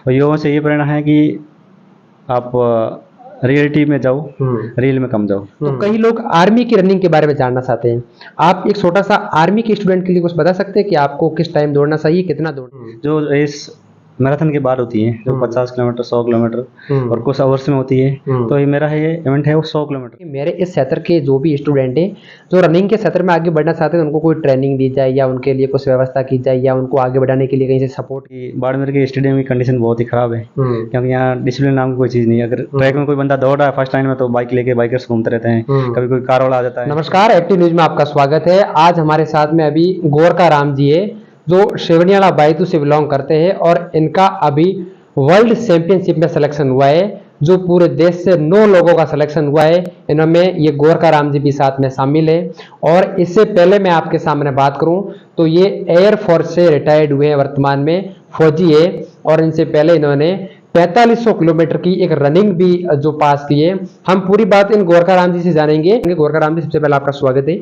और युवाओं से ये प्रेरणा है कि आप रियलिटी में जाओ, रील में कम जाओ। तो कई लोग आर्मी की रनिंग के बारे में जानना चाहते हैं, आप एक छोटा सा आर्मी के स्टूडेंट के लिए कुछ बता सकते हैं कि आपको किस टाइम दौड़ना चाहिए, कितना दौड़ना? जो रेस मैराथन के बाद होती है, जो 50 किलोमीटर 100 किलोमीटर और कुछ आवर्स में होती है, तो ये मेरा ये इवेंट है वो 100 किलोमीटर। मेरे इस क्षेत्र के जो भी स्टूडेंट हैं जो रनिंग के क्षेत्र में आगे बढ़ना चाहते हैं, उनको कोई ट्रेनिंग दी जाए या उनके लिए कुछ व्यवस्था की जाए या उनको आगे बढ़ाने के लिए कहीं से सपोर्ट? बाड़मेर के स्टेडियम की कंडीशन बहुत ही खराब है, क्योंकि यहाँ डिसिप्लिन नाम की कोई चीज़ नहीं है। अगर ट्रैक में कोई बंदा दौड़ रहा है फर्स्ट लाइन में, तो बाइक लेके बाइकर्स घूमते रहते हैं, कभी कोई कार वाला आ जाता है। नमस्कार, एक्टिव न्यूज में आपका स्वागत है। आज हमारे साथ में अभी गोरखा राम जी है जो सेवनियाला बायतू से बिलोंग करते हैं और इनका अभी वर्ल्ड चैंपियनशिप में सिलेक्शन हुआ है, जो पूरे देश से 9 लोगों का सिलेक्शन हुआ है। इनमें ये गोरखा राम जी भी साथ में शामिल है। और इससे पहले मैं आपके सामने बात करूं तो ये एयरफोर्स से रिटायर्ड हुए हैं, वर्तमान में फौजी है। और इनसे पहले इन्होंने 4500 किलोमीटर की एक रनिंग भी जो पास की है। हम पूरी बात इन गोरखा राम जी से जानेंगे। गोरखा राम जी, सबसे पहले आपका स्वागत है।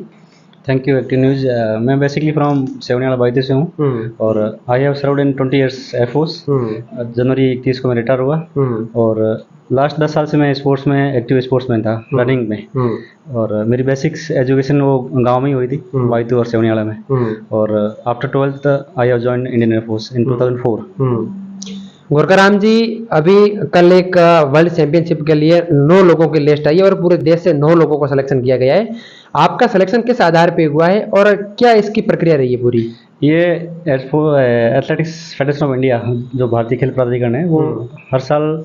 Thank you active news. मैं बेसिकली फ्रॉम सेवनियाला बायतू से हूँ और I have served in 20 years air force. जनवरी 31 को मैं रिटायर हुआ और लास्ट 10 साल से मैं स्पोर्ट्स में एक्टिव स्पोर्ट्स में था, रनिंग में। और मेरी बेसिक्स एजुकेशन वो गांव में ही हुई थी, बायतू और सेवनियाला में। और after 12th I have joined Indian air force in 2004। Gorkha Ram ji, अभी कल एक वर्ल्ड चैंपियनशिप के लिए 9 लोगों की लिस्ट आई है और पूरे देश से 9 लोगों को सिलेक्शन किया गया है। आपका सिलेक्शन किस आधार पे हुआ है और क्या इसकी प्रक्रिया रही है पूरी? ये एथलेटिक्स फेडरेशन ऑफ इंडिया, जो भारतीय खेल प्राधिकरण है, वो हर साल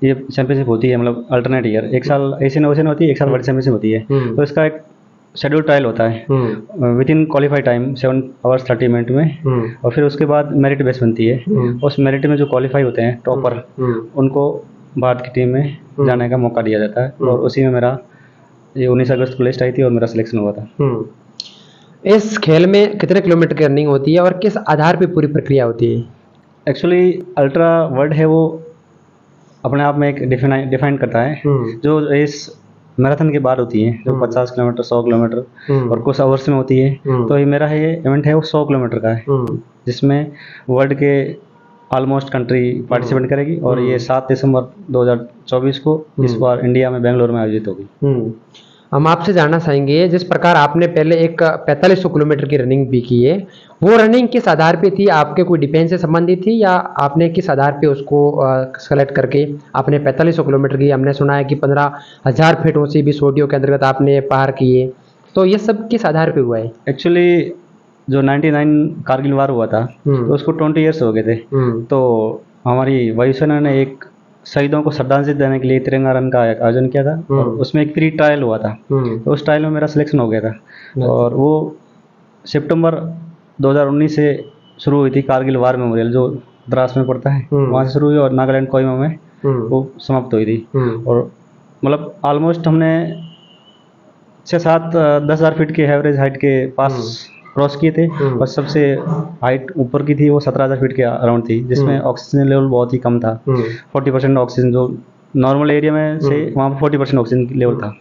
ये चैंपियनशिप होती है, मतलब अल्टरनेट ईयर। एक साल एशियन ओशियन होती है, एक साल वर्ल्ड चैंपियनशिप होती है। तो इसका एक शेड्यूल ट्रायल होता है with in qualify time 7 hours 30 minute में। और फिर उसके बाद मेरिट बेस बनती है। उस मेरिट में जो क्वालिफाई होते हैं टॉपर, उनको भारत की टीम में जाने का मौका दिया जाता है। और उसी में मेरा ये 19 अगस्त को लिस्ट आई थी और मेरा सिलेक्शन हुआ था। इस खेल में कितने किलोमीटर की रनिंग होती है और किस आधार पे पूरी प्रक्रिया होती है? एक्चुअली अल्ट्रा वर्ड है, वो अपने आप में एक डिफाइन करता है। जो रेस मैराथन के बाद होती है, जो 50 किलोमीटर 100 किलोमीटर और कुछ आवर्स में होती है, तो ये मेरा ये इवेंट है वो 100 किलोमीटर का है, जिसमें वर्ल्ड के ऑलमोस्ट कंट्री पार्टिसिपेट करेगी। और ये 7 दिसंबर 2024 को इस बार इंडिया में बेंगलोर में आयोजित होगी। हम आपसे जानना चाहेंगे, जिस प्रकार आपने पहले एक 4500 किलोमीटर की रनिंग भी की है, वो रनिंग किस आधार पे थी? आपके कोई डिफेंस से संबंधित थी या आपने किस आधार पे उसको सेलेक्ट करके आपने 4500 किलोमीटर की, हमने सुना है कि 15,000 फीट ऊंची भी चोटियों के अंतर्गत आपने पार किए, तो ये सब किस आधार पे हुआ है? एक्चुअली जो 99 कारगिल वार हुआ था, तो उसको 20 ईयर्स हो गए थे। तो हमारी वायुसेना ने एक शहीदों को श्रद्धांजलि देने के लिए तिरंगा रन का आयोजन किया था। और उसमें एक प्री ट्रायल हुआ था, तो उस ट्रायल में मेरा सिलेक्शन हो गया था। और वो सितंबर 2019 से शुरू हुई थी, कारगिल वार मेमोरियल जो द्रास में पड़ता है, वहाँ से शुरू हुई और नागालैंड कोहिमा में वो समाप्त हुई थी। और मतलब ऑलमोस्ट हमने 6-7-10,000 फीट के एवरेज हाइट के पास क्रॉस किए थे। और सबसे हाइट ऊपर की थी वो 17,000 फीट के अराउंड थी, जिसमें ऑक्सीजन लेवल बहुत ही कम था। 40% ऑक्सीजन, जो नॉर्मल एरिया में से वहाँ पर 40% ऑक्सीजन लेवल था।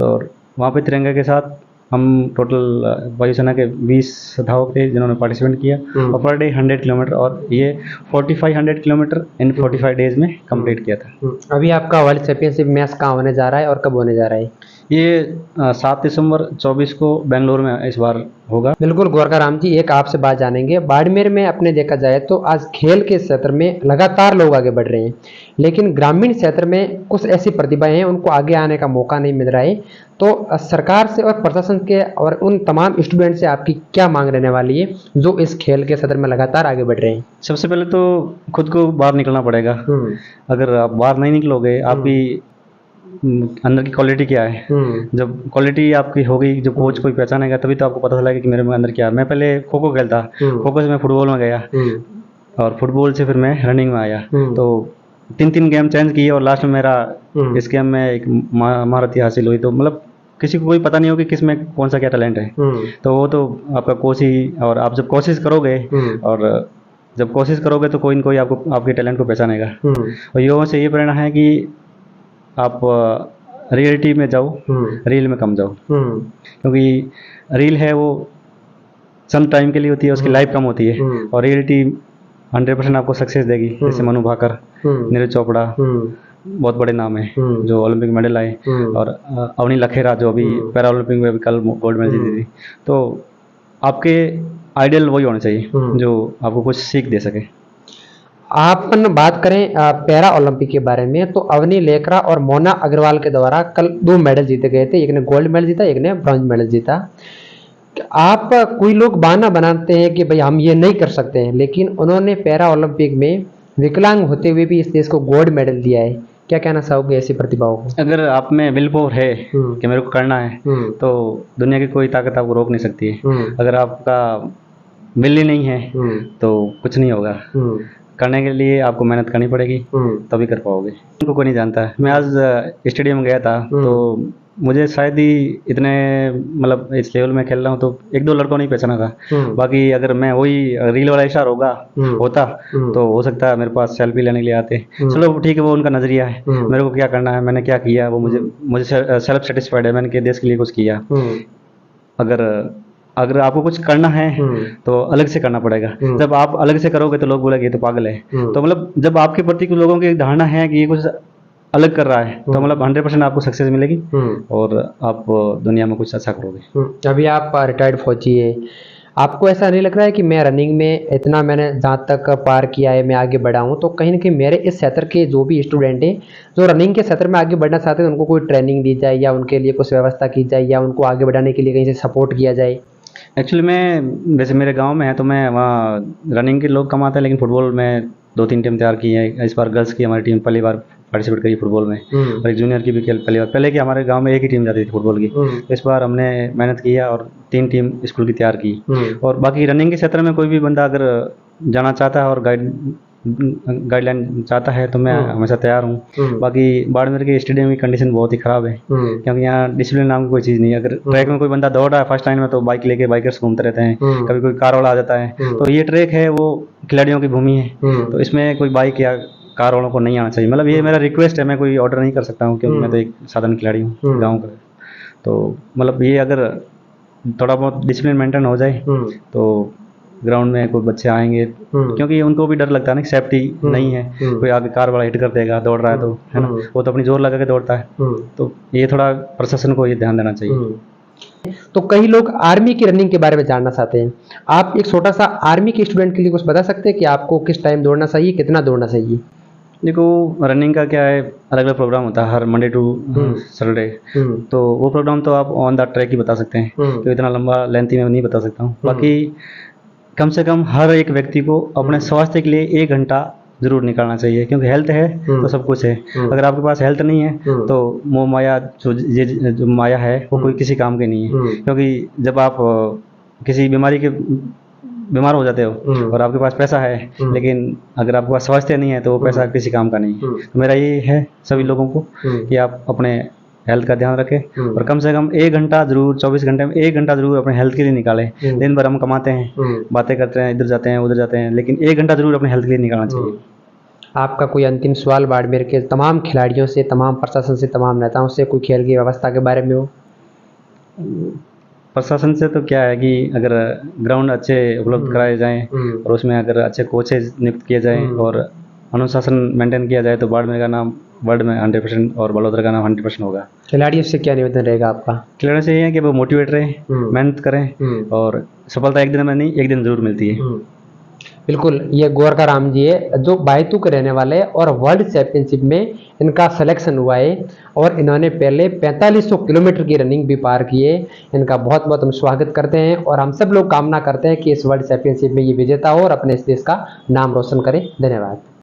और वहाँ पे तिरंगा के साथ हम टोटल वायुसेना के 20 धावक थे जिन्होंने पार्टिसिपेट किया। और पर डे 100 किलोमीटर, और ये 4500 किलोमीटर इन 45 डेज में कंप्लीट किया था। अभी आपका वर्ल्ड चैंपियनशिप मैच कहाँ होने जा रहा है और कब होने जा रहा है? ये 7 दिसंबर 24 को बेंगलोर में इस बार होगा। बिल्कुल गोरखा राम जी, एक आपसे बात जानेंगे। बाड़मेर में अपने देखा जाए तो आज खेल के क्षेत्र में लगातार लोग आगे बढ़ रहे हैं, लेकिन ग्रामीण क्षेत्र में कुछ ऐसी प्रतिभाएं हैं उनको आगे आने का मौका नहीं मिल रहा है। तो सरकार से और प्रशासन के और उन तमाम स्टूडेंट से आपकी क्या मांग रहने वाली है जो इस खेल के क्षेत्र में लगातार आगे बढ़ रहे हैं? सबसे पहले तो खुद को बाहर निकलना पड़ेगा। अगर आप बाहर नहीं निकलोगे, आपकी अंदर की क्वालिटी क्या है, जब क्वालिटी आपकी होगी, जब कोच कोई पहचानेगा, तभी तो आपको पता चलेगा कि मेरे में अंदर क्या है। मैं पहले खो खो खेलता, खो खो से मैं फुटबॉल में गया और फुटबॉल से फिर मैं रनिंग में आया। तो 3 गेम चेंज किए और लास्ट में मेरा इस गेम में एक महारथी हासिल हुई। तो मतलब किसी को कोई पता नहीं हो कि किस में कौन सा क्या टैलेंट है, तो वो तो आपका कोच ही। और आप जब कोशिश करोगे और जब कोशिश करोगे तो कोई न कोई आपको आपके टैलेंट को पहचानेगा। और युवाओं से ये प्रेरणा है कि आप रियलिटी में जाओ, रील में कम जाओ। क्योंकि रील है वो सम टाइम के लिए होती है, उसकी लाइफ कम होती है। और रियलिटी 100% आपको सक्सेस देगी। जैसे मनु भाकर, नीरज चोपड़ा, बहुत बड़े नाम है जो ओलंपिक मेडल आए, और अवनी लखेरा जो अभी पैरा ओलंपिक में भी कल गोल्ड मेडल जीती थी। तो आपके आइडियल वही होने चाहिए जो आपको कुछ सीख दे सके। अपन बात करें पैरा ओलंपिक के बारे में, तो अवनी लेकरा और मोना अग्रवाल के द्वारा कल 2 मेडल जीते गए थे। एक ने गोल्ड मेडल जीता, एक ने ब्रॉन्ज मेडल जीता। आप कोई लोग बहाना बनाते हैं कि भाई हम ये नहीं कर सकते हैं, लेकिन उन्होंने पैरा ओलंपिक में विकलांग होते हुए भी इस देश को गोल्ड मेडल दिया है। क्या कहना चाहोगे ऐसी प्रतिभाओं को? अगर आप में विल पावर है कि मेरे को करना है, तो दुनिया की कोई ताकत आपको रोक नहीं सकती है। अगर आपका विल ही नहीं है तो कुछ नहीं होगा। करने के लिए आपको मेहनत करनी पड़ेगी, तभी कर पाओगे। उनको कोई नहीं जानता है। मैं आज स्टेडियम गया था, तो मुझे शायद ही इतने मतलब इस लेवल में खेल रहा हूँ तो 1-2 लड़कों नहीं पहचाना था। बाकी अगर मैं वही रील वाला स्टार होता तो हो सकता है मेरे पास सेल्फी लेने के लिए आते। चलो ठीक है, वो उनका नजरिया है। मेरे को क्या करना है, मैंने क्या किया, वो मुझे सेल्फ सेटिस्फाइड है, मैंने देश के लिए कुछ किया। अगर आपको कुछ करना है तो अलग से करना पड़ेगा। जब आप अलग से करोगे तो लोग बोलेंगे ये तो पागल है। तो मतलब जब आपके प्रति कुछ लोगों की एक धारणा है कि ये कुछ अलग कर रहा है, तो मतलब 100% आपको सक्सेस मिलेगी और आप दुनिया में कुछ अच्छा करोगे। अभी आप रिटायर्ड फौजी है, आपको ऐसा नहीं लग रहा है कि मैं रनिंग में इतना मैंने जहाँ तक पार किया है, मैं आगे बढ़ा हूँ, तो कहीं ना कहीं मेरे इस क्षेत्र के जो भी स्टूडेंट हैं जो रनिंग के क्षेत्र में आगे बढ़ना चाहते हैं, उनको कोई ट्रेनिंग दी जाए या उनके लिए कुछ व्यवस्था की जाए या उनको आगे बढ़ाने के लिए कहीं से सपोर्ट किया जाए? एक्चुअली मैं वैसे मेरे गांव में है तो मैं वहाँ रनिंग के लोग कमाते हैं, लेकिन फुटबॉल में 2-3 टीम तैयार की है। इस बार गर्ल्स की हमारी टीम पहली बार पार्टिसिपेट करी फुटबॉल में, और एक जूनियर की भी खेल पहली बार। पहले कि हमारे गांव में एक ही टीम जाती थी फुटबॉल की। इस बार हमने मेहनत किया और 3 टीम स्कूल की तैयार की। और बाकी रनिंग के क्षेत्र में कोई भी बंदा अगर जाना चाहता है और गाइडलाइन चाहता है तो मैं हमेशा तैयार हूँ। बाकी बाड़मेर के स्टेडियम की कंडीशन बहुत ही ख़राब है, क्योंकि यहाँ डिसिप्लिन नाम की कोई चीज़ नहीं है। अगर ट्रैक में कोई बंदा दौड़ रहा है फर्स्ट लाइन में, तो बाइक लेके बाइकर्स घूमते रहते हैं, कभी कोई कार वाला आ जाता है। तो ये ट्रैक है वो खिलाड़ियों की भूमि है, तो इसमें कोई बाइक या कार वालों को नहीं आना चाहिए। मतलब ये मेरा रिक्वेस्ट है, मैं कोई ऑर्डर नहीं कर सकता हूँ क्योंकि मैं तो एक साधारण खिलाड़ी हूँ गाँव का। तो मतलब ये अगर थोड़ा बहुत डिसिप्लिन मेंटेन हो जाए तो ग्राउंड में कोई बच्चे आएंगे, क्योंकि उनको भी डर लगता है ना कि सेफ्टी नहीं है, कोई आगे कार वाला हिट कर देगा दौड़ रहा है तो, है ना, वो तो अपनी जोर लगा के दौड़ता है। तो ये थोड़ा प्रशासन को ये ध्यान देना चाहिए। तो कई लोग आर्मी की रनिंग के बारे में जानना चाहते हैं, आप एक छोटा सा आर्मी के स्टूडेंट के लिए कुछ बता सकते हैं कि आपको किस टाइम दौड़ना चाहिए, कितना दौड़ना चाहिए? देखो रनिंग का क्या है, अलग अलग प्रोग्राम होता है हर मंडे टू सैटरडे। तो वो प्रोग्राम तो आप ऑन द ट्रैक ही बता सकते हैं, तो इतना लंबा लेंथी में नहीं बता सकता हूँ। बाकी कम से कम हर एक व्यक्ति को अपने स्वास्थ्य के लिए 1 घंटा जरूर निकालना चाहिए, क्योंकि हेल्थ है तो सब कुछ है। अगर आपके पास हेल्थ नहीं है तो मोह माया जो माया है वो कोई किसी काम की नहीं है। क्योंकि जब आप किसी बीमार हो जाते हो और आपके पास पैसा है, लेकिन अगर आपके पास स्वास्थ्य नहीं है तो वो पैसा किसी काम का नहीं है। तो मेरा ये है सभी लोगों को कि आप अपने हेल्थ का ध्यान रखें और कम से कम 1 घंटा जरूर, 24 घंटे में 1 घंटा जरूर अपने हेल्थ के लिए निकालें। दिन भर हम कमाते हैं, बातें करते हैं, इधर जाते हैं उधर जाते हैं, लेकिन 1 घंटा जरूर अपने हेल्थ के लिए निकालना चाहिए। आपका कोई अंतिम सवाल बाड़मेर के तमाम खिलाड़ियों से, तमाम प्रशासन से, तमाम नेताओं से कोई खेल की व्यवस्था के बारे में हो? प्रशासन से तो क्या है कि अगर ग्राउंड अच्छे उपलब्ध कराए जाएं और उसमें अगर अच्छे कोचेज नियुक्त किए जाएं और अनुशासन मेंटेन किया जाए तो बाड़मेर का नाम वर्ल्ड में 100% और बड़ौदा का नाम 100% होगा। खिलाड़ियों से क्या निवेदन रहेगा आपका? खिलाड़ियों से ये है कि वो मोटिवेट रहें, मेहनत करें और सफलता एक दिन में नहीं, एक दिन जरूर मिलती है। बिल्कुल, ये गोरखा राम जी है जो बायतू के रहने वाले हैं और वर्ल्ड चैंपियनशिप में इनका सिलेक्शन हुआ है और इन्होंने पहले 4500 किलोमीटर की रनिंग भी पार की है। इनका बहुत बहुत हम स्वागत करते हैं और हम सब लोग कामना करते हैं कि इस वर्ल्ड चैंपियनशिप में ये विजेता हो और अपने इस देश का नाम रोशन करें। धन्यवाद।